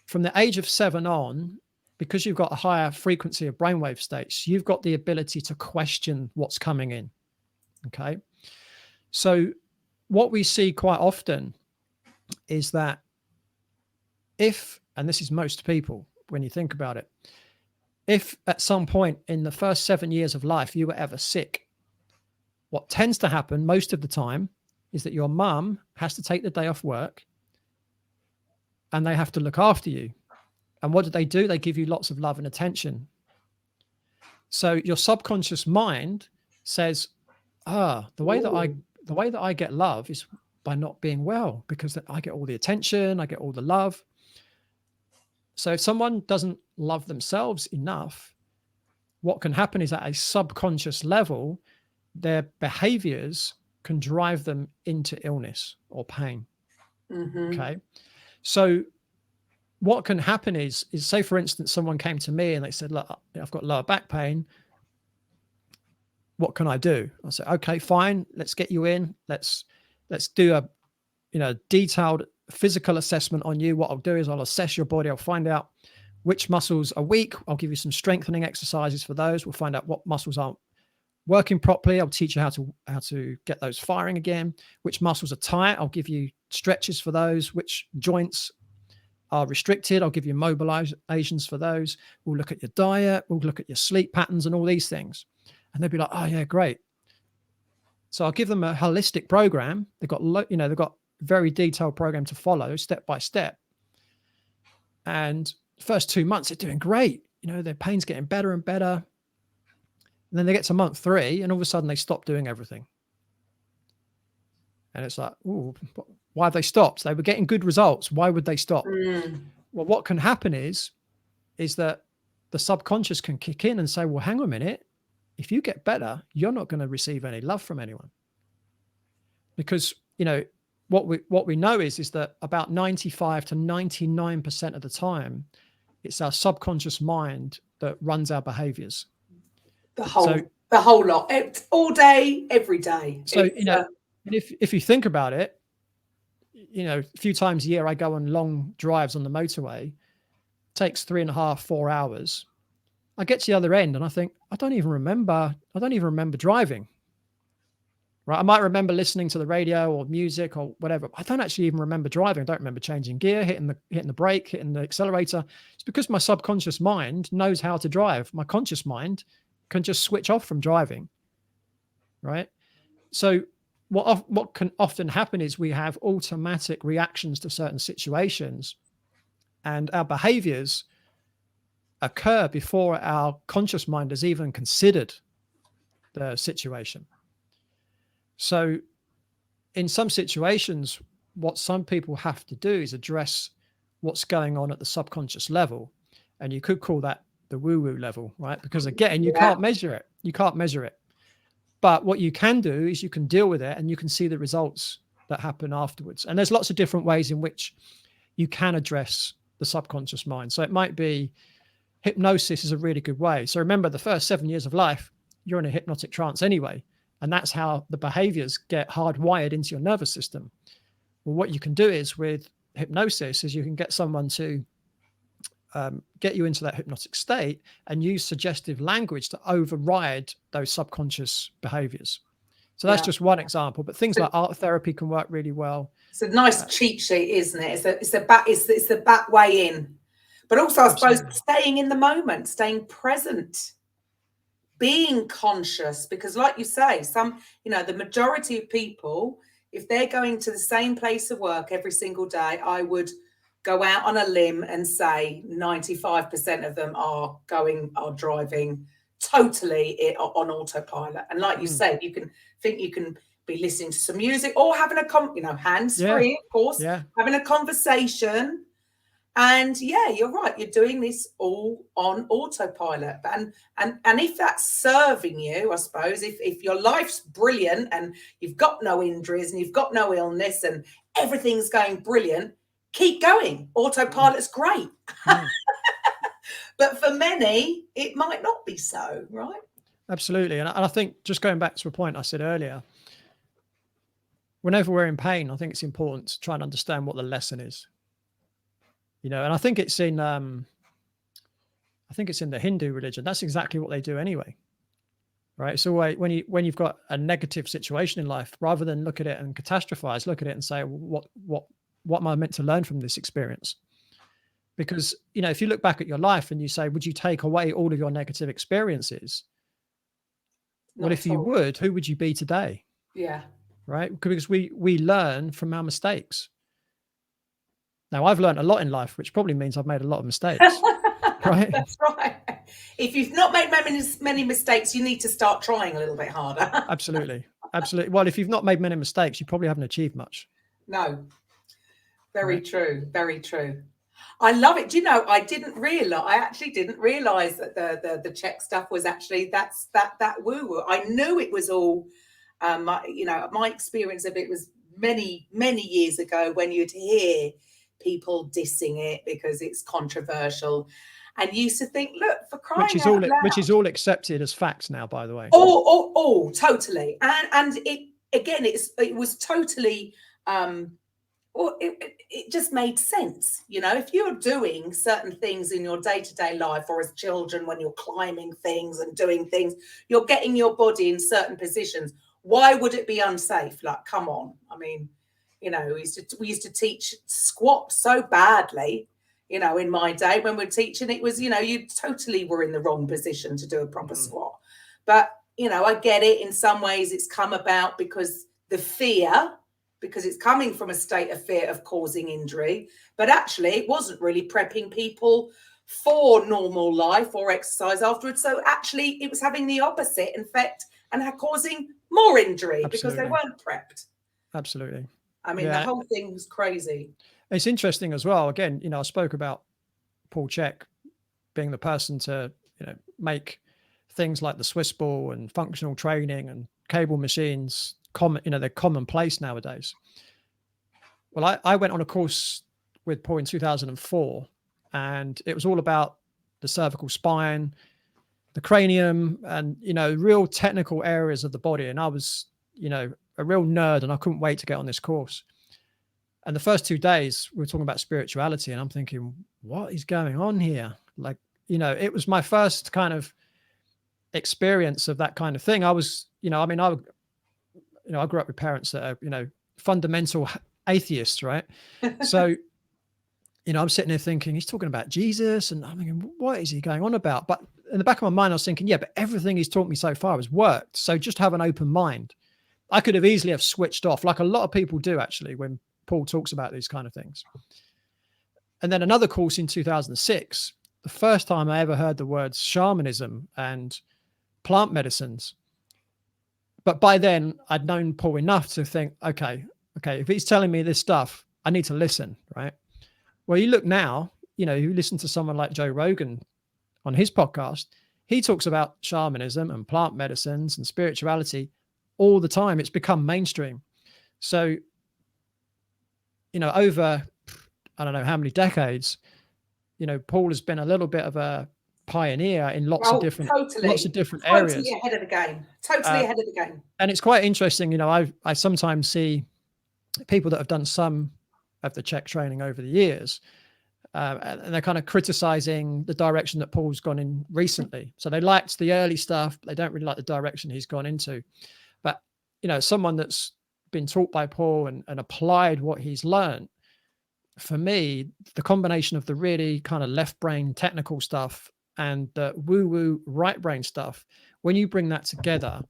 [SPEAKER 3] From the age of 7 on, because you've got a higher frequency of brainwave states, you've got the ability to question what's coming in. Okay. So what we see quite often is that if, and this is most people, when you think about it, if at some point in the first 7 years of life you were ever sick, what tends to happen most of the time is that your mum has to take the day off work and they have to look after you. And what do? They give you lots of love and attention. So your subconscious mind says, the way that I get love is by not being well, because I get all the attention, I get all the love. So if someone doesn't love themselves enough, what can happen is at a subconscious level, their behaviors can drive them into illness or pain. Mm-hmm. Okay. So what can happen is say, for instance, someone came to me and they said, look, I've got lower back pain. What can I do? I said, okay, fine. Let's get you in. Let's do a, detailed physical assessment on you. What I'll do is I'll assess your body. I'll find out which muscles are weak. I'll give you some strengthening exercises for those. We'll find out what muscles aren't working properly. I'll teach you how to get those firing again. Which muscles are tight. I'll give you stretches for those. Which joints are restricted. I'll give you mobilizations for those. We'll look at your diet. We'll look at your sleep patterns and all these things. And they'll be like, oh yeah, great. So I'll give them a holistic program. They've got very detailed program to follow step by step. And first 2 months, they're doing great. Their pain's getting better and better. And then they get to month 3 and all of a sudden they stop doing everything. And it's like, ooh, why have they stopped? They were getting good results. Why would they stop? Well, what can happen is that the subconscious can kick in and say, well, hang on a minute. If you get better, you're not going to receive any love from anyone. Because, what we know is that about 95 to 99% of the time, it's our subconscious mind that runs our behaviors.
[SPEAKER 2] The whole lot, all day, every day.
[SPEAKER 3] So, if you think about it, a few times a year, I go on long drives on the motorway. It takes 3.5, 4 hours. I get to the other end and I think, I don't even remember driving. Right. I might remember listening to the radio or music or whatever. I don't actually even remember driving. I don't remember changing gear, hitting the brake, hitting the accelerator. It's because my subconscious mind knows how to drive. My conscious mind can just switch off from driving. Right. So what can often happen is we have automatic reactions to certain situations, and our behaviors occur before our conscious mind has even considered the situation. So in some situations, what some people have to do is address what's going on at the subconscious level. And you could call that the woo-woo level, right? Because again, you can't measure it. You can't measure it. But what you can do is you can deal with it and you can see the results that happen afterwards. And there's lots of different ways in which you can address the subconscious mind. So it might be hypnosis is a really good way. So remember, the first 7 years of life, you're in a hypnotic trance anyway. And that's how the behaviors get hardwired into your nervous system. Well, what you can do is with hypnosis is you can get someone to get you into that hypnotic state and use suggestive language to override those subconscious behaviors. So that's just one example, but things like art therapy can work really well.
[SPEAKER 2] It's a nice cheat sheet, isn't it? It's the back way in. But also, I suppose, staying in the moment, staying present, being conscious, because like you say, the majority of people, if they're going to the same place of work every single day, I would go out on a limb and say 95% of them are driving totally on autopilot. And like you said, you can be listening to some music or having hands-free, of course, having a conversation. And you're right. You're doing this all on autopilot. And if that's serving you, I suppose, if your life's brilliant and you've got no injuries and you've got no illness and everything's going brilliant, keep going. Autopilot's great. But for many, it might not be so, right?
[SPEAKER 3] Absolutely. And I think just going back to a point I said earlier, whenever we're in pain, I think it's important to try and understand what the lesson is. And I think it's in the Hindu religion. That's exactly what they do anyway, right? So when you've got a negative situation in life, rather than look at it and catastrophize, look at it and say, well, what am I meant to learn from this experience? Because if you look back at your life and you say, would you take away all of your negative experiences? Well, if you would, who would you be today?
[SPEAKER 2] Yeah.
[SPEAKER 3] Right? Because we learn from our mistakes. Now, I've learned a lot in life, which probably means I've made a lot of mistakes. Right?
[SPEAKER 2] That's right. If you've not made many mistakes, you need to start trying a little bit harder. Absolutely.
[SPEAKER 3] Well, if you've not made many mistakes, you probably haven't achieved much.
[SPEAKER 2] No. Very true. Very true. I love it. Do you know, I actually didn't realize that the Czech stuff was actually that woo-woo. I knew it was all, my experience of it was many, many years ago when you'd hear people dissing it because it's controversial. And you used to think, look, for crying out loud.
[SPEAKER 3] Which is all accepted as facts now, by the way.
[SPEAKER 2] Totally. And it was totally it just made sense. If you're doing certain things in your day-to-day life, or as children when you're climbing things and doing things, you're getting your body in certain positions. Why would it be unsafe? Like, come on. I mean, we used to teach squat so badly, in my day when we're teaching. It was, you totally were in the wrong position to do a proper squat. But, I get it. In some ways it's come about because it's coming from a state of fear of causing injury, but actually it wasn't really prepping people for normal life or exercise afterwards. So actually it was having the opposite effect and causing more injury. Absolutely. Because they weren't prepped.
[SPEAKER 3] Absolutely.
[SPEAKER 2] I mean, the whole thing was crazy.
[SPEAKER 3] It's interesting as well. Again, I spoke about Paul Chek being the person to, make things like the Swiss ball and functional training and cable machines they're commonplace nowadays. Well, I went on a course with Paul in 2004, and it was all about the cervical spine, the cranium, and real technical areas of the body. And I was a real nerd, and I couldn't wait to get on this course. And the first 2 days we were talking about spirituality, and I'm thinking, what is going on here? Like, it was my first kind of experience of that kind of thing. I was, I grew up with parents that are, fundamental atheists, right? So, I'm sitting there thinking, he's talking about Jesus, and I'm thinking, what is he going on about? But in the back of my mind, I was thinking, yeah, but everything he's taught me so far has worked. So just have an open mind. I could have easily have switched off, like a lot of people do actually, when Paul talks about these kind of things. And then another course in 2006, the first time I ever heard the words shamanism and plant medicines. But by then I'd known Paul enough to think, okay, if he's telling me this stuff, I need to listen, right? Well, you look now, you listen to someone like Joe Rogan on his podcast, he talks about shamanism and plant medicines and spirituality all the time. It's become mainstream. So, over, I don't know how many decades, Paul has been a little bit of a pioneer in lots of different areas.
[SPEAKER 2] Totally ahead of the game. Totally ahead of the game.
[SPEAKER 3] And it's quite interesting. I sometimes see people that have done some of the Chek training over the years, and they're kind of criticizing the direction that Paul's gone in recently. So they liked the early stuff, but they don't really like the direction he's gone into. But, someone that's been taught by Paul and applied what he's learned, for me, the combination of the really kind of left brain technical stuff and the woo-woo right brain stuff, when you bring that together,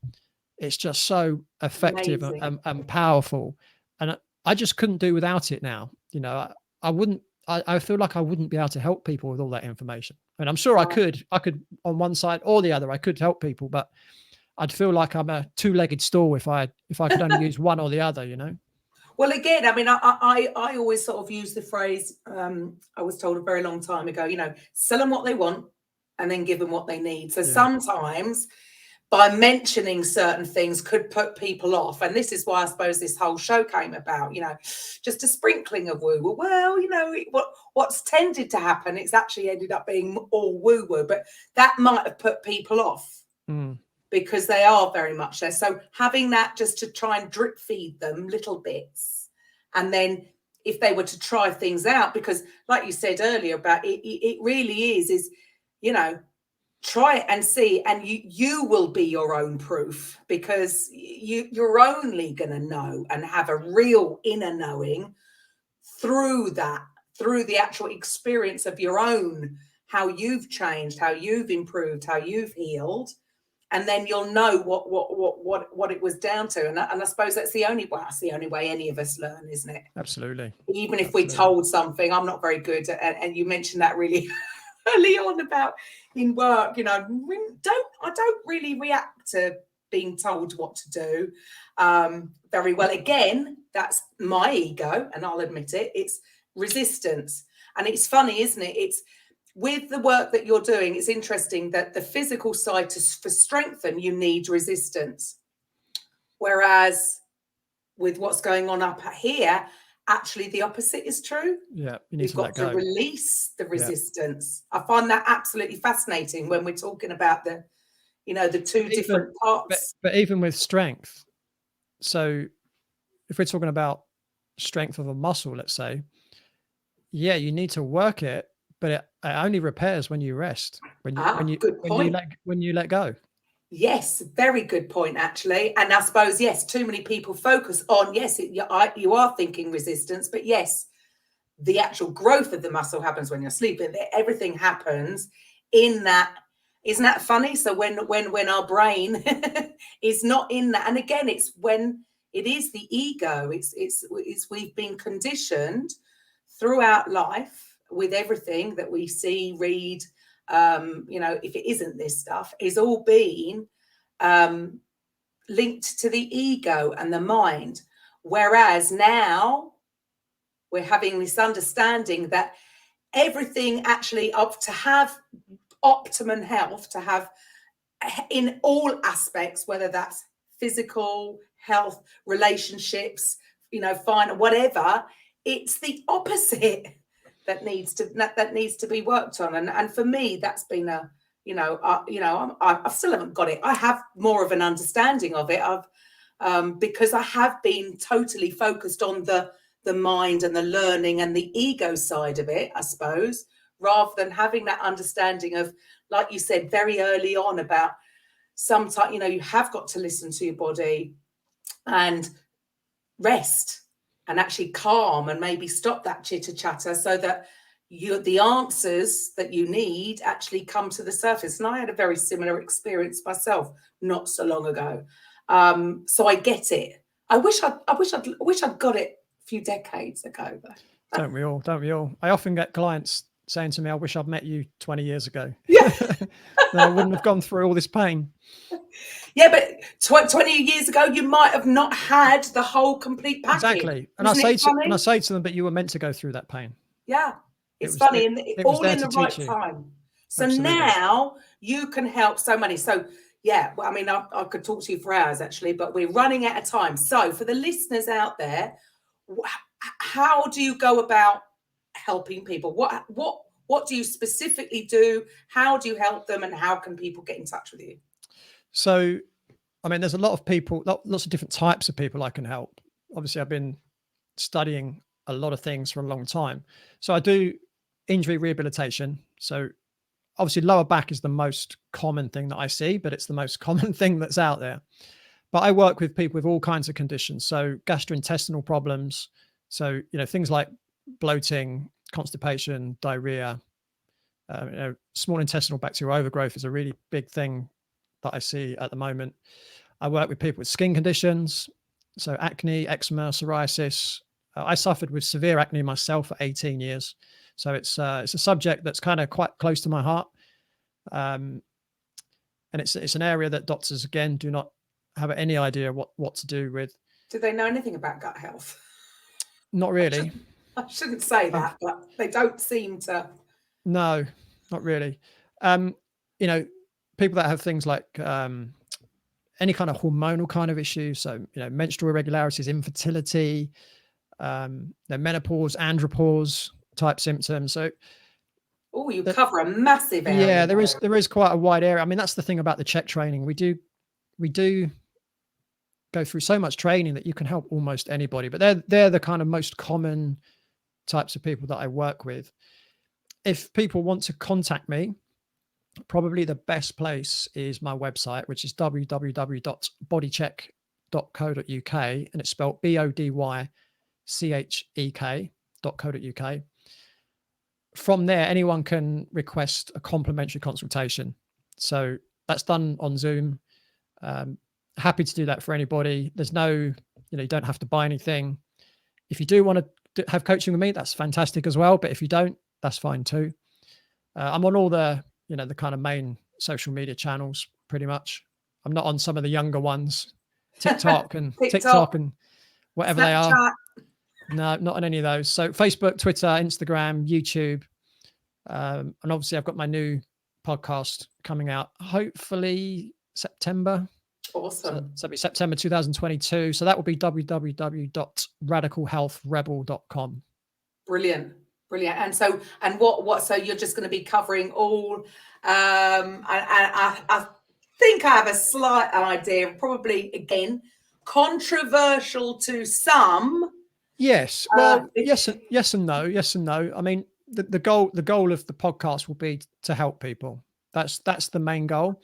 [SPEAKER 3] it's just so effective and powerful. And I just couldn't do without it now. I feel like I wouldn't be able to help people with all that information. I mean, I'm sure I could on one side or the other, I could help people, but I'd feel like I'm a two-legged stool if I could only use one or the other,
[SPEAKER 2] Well, again, I mean, I always sort of use the phrase, I was told a very long time ago, sell them what they want and then give them what they need. So sometimes by mentioning certain things could put people off. And this is why I suppose this whole show came about, just a sprinkling of woo-woo. Well, what's tended to happen, it's actually ended up being all woo-woo, but that might have put people off. Because they are very much there. So having that just to try and drip feed them little bits. And then if they were to try things out, because like you said earlier about it really is, try it and see. And you will be your own proof, because you're only going to know and have a real inner knowing through the actual experience of your own, how you've changed, how you've improved, how you've healed. And then you'll know what it was down to. And I suppose that's the only way any of us learn, isn't it?
[SPEAKER 3] Absolutely.
[SPEAKER 2] Even if we're told something, I'm not very good. And you mentioned that really early on about in work, I don't really react to being told what to do very well. Again, that's my ego, and I'll admit it. It's resistance. And it's funny, isn't it? It's with the work that you're doing, it's interesting that the physical side for strengthen, you need resistance. Whereas with what's going on up here, actually the opposite is true.
[SPEAKER 3] Yeah, you need
[SPEAKER 2] We've
[SPEAKER 3] to
[SPEAKER 2] got
[SPEAKER 3] let
[SPEAKER 2] to
[SPEAKER 3] go.
[SPEAKER 2] release the resistance. I find that absolutely fascinating when we're talking about the, the two different parts.
[SPEAKER 3] But even with strength, so if we're talking about strength of a muscle, let's say, yeah, you need to work it, but it only repairs when you rest,
[SPEAKER 2] Good point.
[SPEAKER 3] when you let go.
[SPEAKER 2] Yes, very good point, actually. And I suppose, yes, too many people focus on, yes, you are thinking resistance, but yes, the actual growth of the muscle happens when you're sleeping. Everything happens in that. Isn't that funny? So when our brain is not in that, and again, it's when it is the ego. It's we've been conditioned throughout life with everything that we see, read. If it isn't this stuff, is all being linked to the ego and the mind. Whereas now we're having this understanding that everything actually up to have optimum health, to have in all aspects, whether that's physical health, relationships, fine, whatever, it's the opposite that needs to be worked on. And for me, that's been I still haven't got it. I have more of an understanding of it. Because I have been totally focused on the mind and the learning and the ego side of it, I suppose, rather than having that understanding of, like you said very early on, about sometimes, you have got to listen to your body and rest and actually calm and maybe stop that chitter chatter so that the answers that you need actually come to the surface. And I had a very similar experience myself not so long ago. So I get it. I wish I'd got it a few decades ago, though.
[SPEAKER 3] Don't we all? I often get clients saying to me, I wish I'd met you 20 years ago.
[SPEAKER 2] Yeah.
[SPEAKER 3] Then I wouldn't have gone through all this pain.
[SPEAKER 2] Yeah, but 20 years ago, you might have not had the whole complete package.
[SPEAKER 3] Exactly. And I say to them, but you were meant to go through that pain.
[SPEAKER 2] Yeah. It's funny, and all in the right time. So
[SPEAKER 3] Absolutely.
[SPEAKER 2] now you can help so many. So yeah, well, I mean, I could talk to you for hours actually, but we're running out of time. So for the listeners out there, how do you go about helping people? What do you specifically do? How do you help them, and how can people get in touch with you?
[SPEAKER 3] So, I mean, there's a lot of people, lots of different types of people I can help. Obviously, I've been studying a lot of things for a long time. So I do injury rehabilitation. So obviously lower back is the most common thing that I see, but it's the most common thing that's out there. But I work with people with all kinds of conditions. So gastrointestinal problems. So, things like bloating, constipation, diarrhea, small intestinal bacterial overgrowth is a really big thing that I see at the moment. I work with people with skin conditions. So acne, eczema, psoriasis. I suffered with severe acne myself for 18 years. So it's a subject that's kind of quite close to my heart. And it's an area that doctors, again, do not have any idea what to do with.
[SPEAKER 2] Do they know anything about gut health?
[SPEAKER 3] Not really.
[SPEAKER 2] I shouldn't say that, but they don't seem to.
[SPEAKER 3] No, not really. People that have things like any kind of hormonal kind of issues. So, menstrual irregularities, infertility, menopause, andropause type symptoms. So,
[SPEAKER 2] you cover a massive area.
[SPEAKER 3] Yeah, there is quite a wide area. I mean, that's the thing about the check training. We do go through so much training that you can help almost anybody. But they're the kind of most common types of people that I work with. If people want to contact me, probably the best place is my website, which is www.bodycheck.co.uk, and it's spelled BODYCHEK.co.uk. From there, anyone can request a complimentary consultation. So that's done on Zoom. Happy to do that for anybody. There's no, you don't have to buy anything. If you do want to have coaching with me, that's fantastic as well. But if you don't, that's fine too. I'm on all the, the kind of main social media channels, pretty much. I'm not on some of the younger ones, TikTok and TikTok and whatever Snapchat. They are. No, not on any of those. So Facebook, Twitter, Instagram, YouTube. And obviously I've got my new podcast coming out, hopefully September.
[SPEAKER 2] Awesome.
[SPEAKER 3] So it'll be September 2022. So that will be www.radicalhealthrebel.com.
[SPEAKER 2] Brilliant. And so, and what, so you're just going to be covering all, I think I have a slight idea, probably again, controversial to some.
[SPEAKER 3] Yes. Well, yes and no. Yes and no. I mean, the goal of the podcast will be to help people. That's the main goal.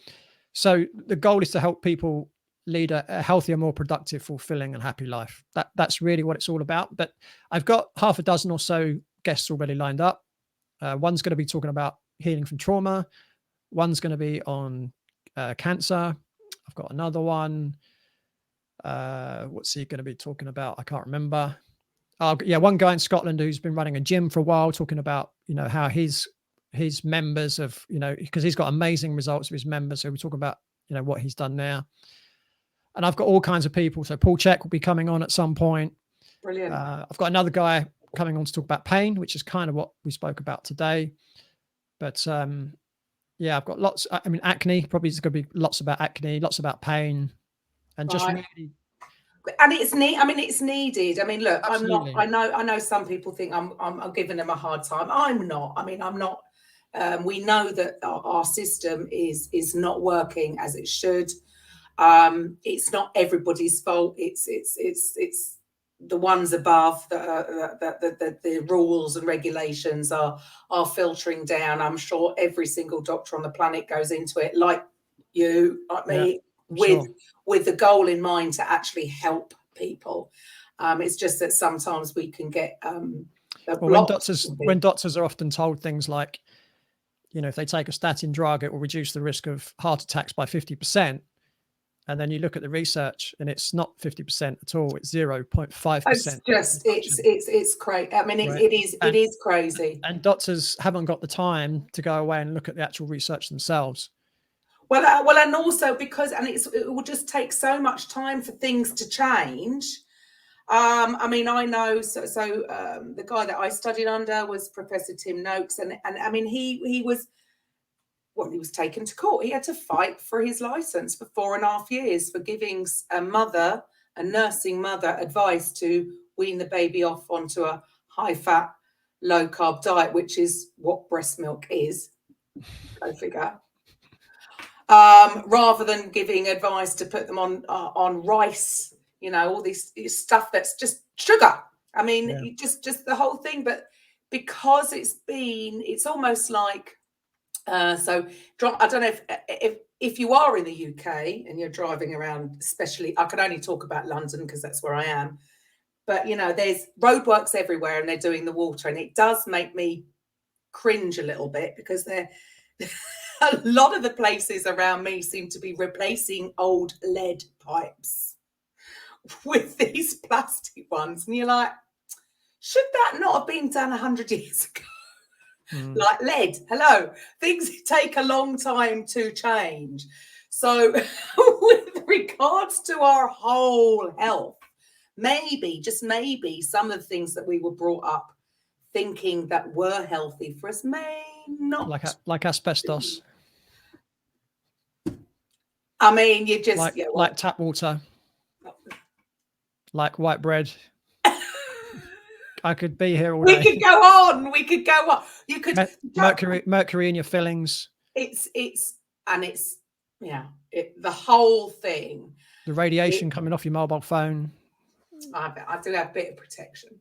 [SPEAKER 3] So the goal is to help people lead a healthier, more productive, fulfilling, and happy life. That's really what it's all about. But I've got half a dozen or so guests already lined up. One's going to be talking about healing from trauma. One's going to be on cancer. I've got another one. What's he going to be talking about? I can't remember. One guy in Scotland who's been running a gym for a while, talking about, how his members have, because he's got amazing results with his members. So we talk about, what he's done there. And I've got all kinds of people. So Paul Check will be coming on at some point.
[SPEAKER 2] Brilliant.
[SPEAKER 3] I've got another guy coming on to talk about pain, which is kind of what we spoke about today. But I've got lots. I mean, acne, probably there's going to be lots about acne, lots about pain, and just really.
[SPEAKER 2] And it's it's needed. I mean, look,
[SPEAKER 3] Absolutely.
[SPEAKER 2] I know some people think I'm giving them a hard time. I'm not. I mean, I'm not. We know that our system is not working as it should. It's not everybody's fault. It's the ones above that the rules and regulations are filtering down. I'm sure every single doctor on the planet goes into it, like you, like me, with the goal in mind to actually help people. It's just that sometimes we can get
[SPEAKER 3] when doctors are often told things like, if they take a statin drug, it will reduce the risk of heart attacks by 50%. And then you look at the research and it's not 50% at all. It's 0.5%.
[SPEAKER 2] It's just, it's crazy. I mean, it is crazy.
[SPEAKER 3] And doctors haven't got the time to go away and look at the actual research themselves.
[SPEAKER 2] Well, and also because, it will just take so much time for things to change. I mean, I know, the guy that I studied under was Professor Tim Noakes. And I mean, he was taken to court. He had to fight for his license for 4.5 years for giving a nursing mother advice to wean the baby off onto a high-fat, low-carb diet, which is what breast milk is. Go figure. Rather than giving advice to put them on rice, all this stuff that's just sugar. I mean, just the whole thing. But because it's almost like. So I don't know if you are in the UK and you're driving around, especially, I can only talk about London because that's where I am. But, there's roadworks everywhere and they're doing the water. And it does make me cringe a little bit because a lot of the places around me seem to be replacing old lead pipes with these plastic ones. And you're like, should that not have been done 100 years ago? Like lead, hello, things take a long time to change. So with regards to our whole health, just maybe some of the things that we were brought up thinking that were healthy for us may not.
[SPEAKER 3] Like asbestos.
[SPEAKER 2] I mean, you just
[SPEAKER 3] like tap water, like white bread. I could be here all day.
[SPEAKER 2] We could go on. You could
[SPEAKER 3] mercury in your fillings.
[SPEAKER 2] The whole thing.
[SPEAKER 3] The radiation coming off your mobile phone.
[SPEAKER 2] I do have a bit of protection.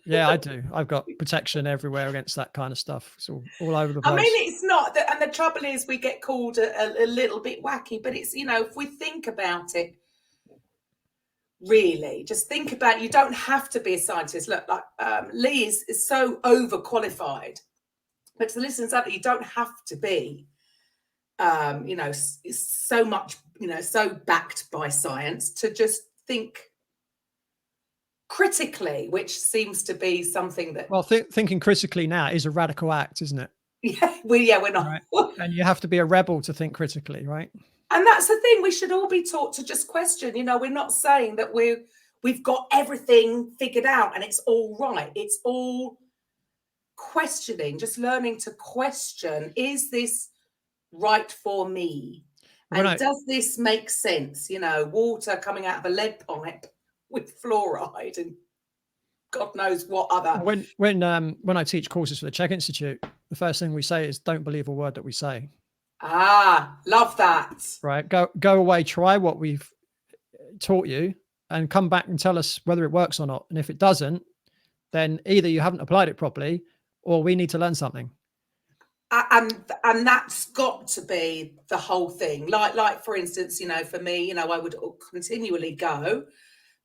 [SPEAKER 3] Yeah, I do. I've got protection everywhere against that kind of stuff. It's all over the place.
[SPEAKER 2] I mean, it's not that, and the trouble is we get called a little bit wacky, but it's, if we think about it, really, just think about, you don't have to be a scientist. Look, like Lee is so overqualified, but to the listeners out there, you don't have to be, so much, so backed by science to just think critically, which seems to be something that.
[SPEAKER 3] Well, thinking critically now is a radical act, isn't it?
[SPEAKER 2] Yeah, we're not.
[SPEAKER 3] Right. And you have to be a rebel to think critically, right?
[SPEAKER 2] And that's the thing. We should all be taught to just question. We're not saying that we've got everything figured out and it's all right. It's all questioning, just learning to question, is this right for me? And does this make sense? You know, water coming out of a lead pipe with fluoride and God knows what other.
[SPEAKER 3] When I teach courses for the Czech Institute, the first thing we say is don't believe a word that we say.
[SPEAKER 2] Ah, love that.
[SPEAKER 3] Right. Go away, try what we've taught you and come back and tell us whether it works or not. And if it doesn't, then either you haven't applied it properly or we need to learn something.
[SPEAKER 2] And that's got to be the whole thing. Like for instance, you know, for me, you know, I would continually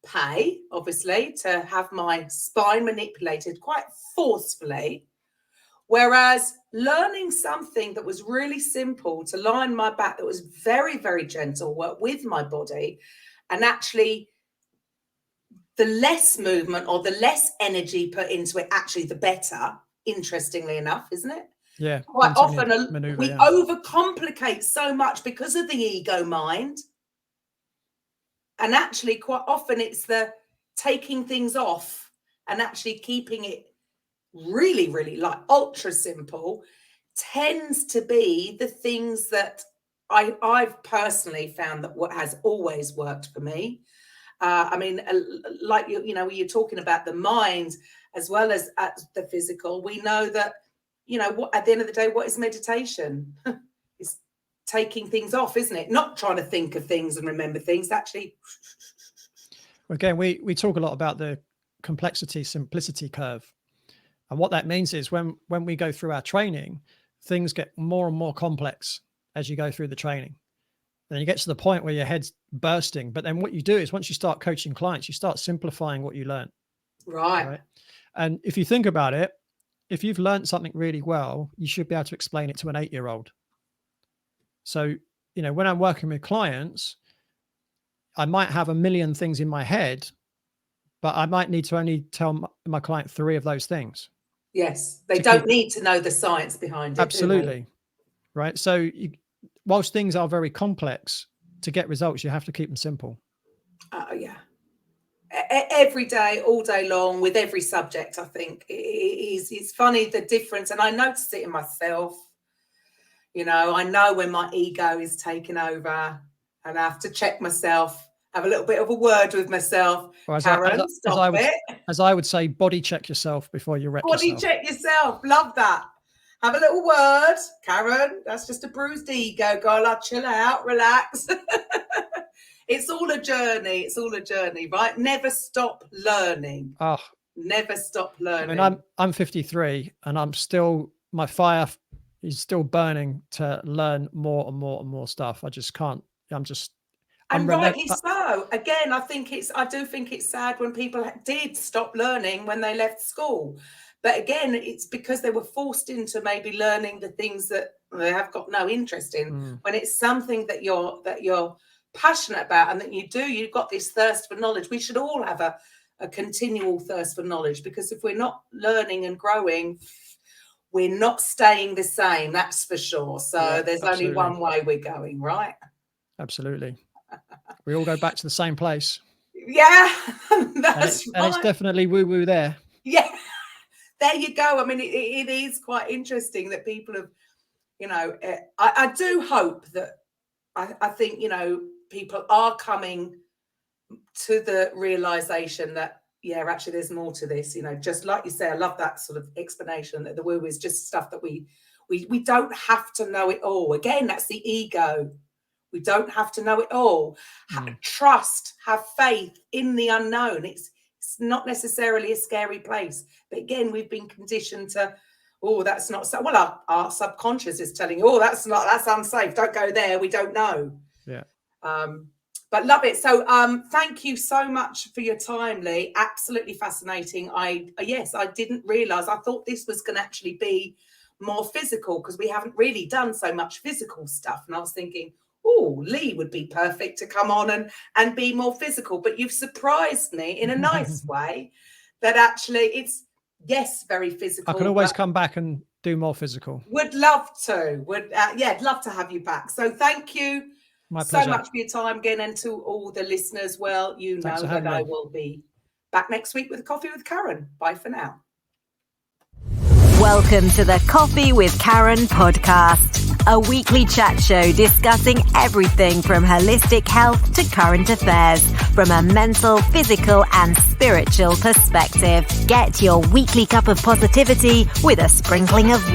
[SPEAKER 2] pay, obviously, to have my spine manipulated quite forcefully. Whereas learning something that was really simple to lie on my back, that was very, very gentle, work with my body, and actually the less movement or the less energy put into it, actually the better, interestingly enough, isn't it?
[SPEAKER 3] Yeah.
[SPEAKER 2] Quite often we overcomplicate so much because of the ego mind. And actually quite often it's the taking things off and actually keeping it really, really like ultra simple tends to be the things that I've personally found that what has always worked for me. I mean, like, you know, you're talking about the mind as well as the physical. We know that, you know, what at the end of the day, what is meditation? It's taking things off, isn't it? Not trying to think of things and remember things, actually.
[SPEAKER 3] Again, we talk a lot about the complexity simplicity curve. And what that means is when we go through our training, things get more and more complex as you go through the training. And then you get to the point where your head's bursting. But then what you do is once you start coaching clients, you start simplifying what you learn.
[SPEAKER 2] Right.
[SPEAKER 3] And if you think about it, if you've learned something really well, you should be able to explain it to an 8-year-old. So, you know, when I'm working with clients, I might have a million things in my head, but I might need to only tell my client 3 of those things.
[SPEAKER 2] Yes. They don't need to know the science behind it.
[SPEAKER 3] Absolutely. Right. So whilst things are very complex, to get results, you have to keep them simple.
[SPEAKER 2] Yeah. Every day, all day long, with every subject, I think it's funny the difference. And I notice it in myself. You know, I know when my ego is taking over and I have to check myself, have a little bit of a word with myself. Karen, stop it.
[SPEAKER 3] As I would say, body check yourself before you wreck yourself.
[SPEAKER 2] Body check yourself. Love that. Have a little word. Karen, that's just a bruised ego. Girl, chill out, relax. It's all a journey. It's all a journey, right? Never stop learning.
[SPEAKER 3] Oh,
[SPEAKER 2] never stop learning.
[SPEAKER 3] I mean, I'm 53 and I'm still, my fire is still burning to learn more and more and more stuff. I just can't.
[SPEAKER 2] And rightly so. Again, I do think it's sad when people did stop learning when they left school. But again, it's because they were forced into maybe learning the things that they have got no interest in. When it's something that you're passionate about and that you've got this thirst for knowledge. We should all have a continual thirst for knowledge, because if we're not learning and growing, we're not staying the same, that's for sure. So there's only one way we're going, right?
[SPEAKER 3] Absolutely. We all go back to the same place.
[SPEAKER 2] Yeah, that's
[SPEAKER 3] right. And it's definitely woo-woo there.
[SPEAKER 2] Yeah, there you go. I mean, it is quite interesting that people have, you know, I do hope that, I think, you know, people are coming to the realization that, yeah, actually there's more to this, you know, just like you say. I love that sort of explanation that the woo is just stuff that we don't have to know it all. Again, that's the ego. We don't have to know it all. Trust, have faith in the unknown. It's not necessarily a scary place. But again, we've been conditioned to, oh, that's not so. Well, our subconscious is telling you, oh, that's unsafe. Don't go there. We don't know.
[SPEAKER 3] Yeah.
[SPEAKER 2] But love it. So thank you so much for your time, Lee. Absolutely fascinating. I didn't realize. I thought this was going to actually be more physical, because we haven't really done so much physical stuff. And I was thinking, oh, Lee would be perfect to come on and be more physical. But you've surprised me in a nice way that actually it's, yes, very physical.
[SPEAKER 3] I can always come back and do more physical.
[SPEAKER 2] Would love to. I'd love to have you back. So thank you so much for your time again. And to all the listeners, well, you know that I will be back next week with a Coffee with Karen. Bye for now.
[SPEAKER 1] Welcome to the Coffee with Karen podcast, a weekly chat show discussing everything from holistic health to current affairs from a mental, physical and spiritual perspective. Get your weekly cup of positivity with a sprinkling of